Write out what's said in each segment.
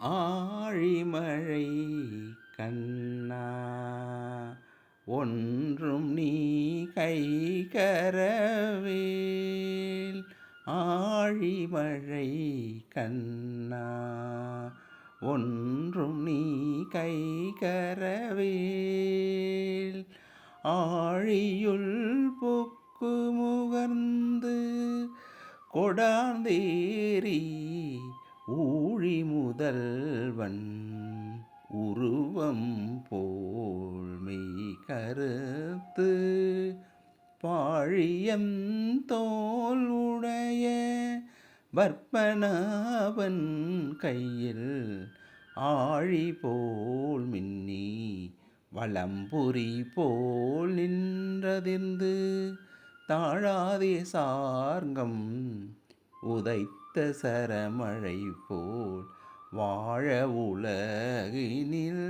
ஆழிமழை கண்ணா ஒன்றும் நீ கைகரவேல். ஆழிமழை கண்ணா ஒன்றும் நீ கைகரவேல். ஆழியுள் புக்கு முகர்ந்து கொடாந்தேரி ஊழி முதல்வன் உருவம் போல் மெய் கருத்து பாழியந்தோல் உடைய பற்பனாவன் கையில் ஆழி போல் மின்னி வலம்புரி போல் நின்றதிர்ந்து தாழாதே சார்கம் உதைத்த சரமழை போல் வாழ உலகினில்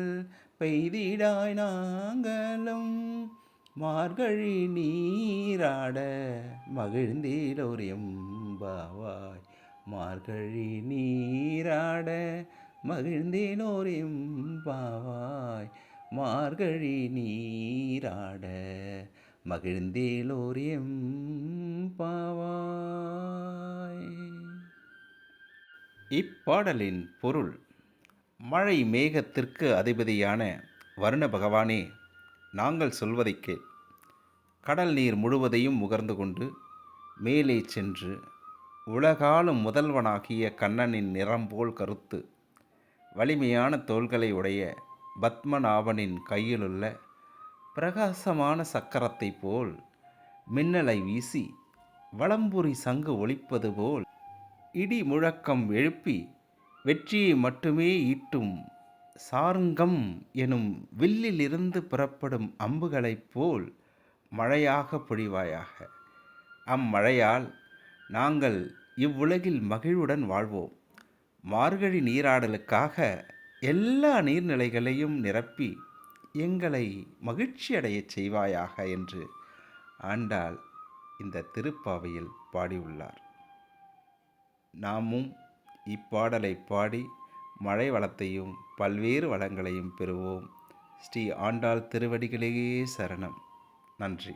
பெய்திடாய் நாங்களும் மார்கழி நீராட மகிழ்ந்தீலோர் எம்பாவாய். மார்கழி நீராட மகிழ்ந்தேனோர் எம்பாவாய். மார்கழி நீராட மகிழ்ந்தேலோர் எம்பாவாய். இப்பாடலின் பொருள்: மழை மேகத்திற்கு அதிபதியான வருண பகவானே, நாங்கள் சொல்வதைக் கேள். கடல் நீர் முழுவதையும் முகர்ந்து கொண்டு மேலே சென்று உலகாளும் முதல்வனாகிய கண்ணனின் நிறம்போல் கருத்து வலிமையான தோள்களை உடைய பத்மநாபனின் கையிலுள்ள பிரகாசமான சக்கரத்தை போல் மின்னலை வீசி வலம்புரி சங்கு ஒலிப்பது போல் இடி முழக்கம் எழுப்பி வெற்றியை மட்டுமே ஈட்டும் சார்ங்கம் எனும் வில்லிலிருந்து புறப்படும் அம்புகளைப் போல் மழையாக பொழிவாயாக. அம்மழையால் நாங்கள் இவ்வுலகில் மகிழ்வுடன் வாழ்வோம். மார்கழி நீராடலுக்காக எல்லா நீர்நிலைகளையும் நிரப்பி எங்களை மகிழ்ச்சியடையச் செய்வாயாக என்று ஆண்டாள் இந்த திருப்பாவையில் பாடியுள்ளார். நாமும் இப்பாடலை பாடி மழை வளத்தையும் பல்வேறு வளங்களையும் பெறுவோம். ஸ்ரீ ஆண்டாள் திருவடிகளே சரணம். நன்றி.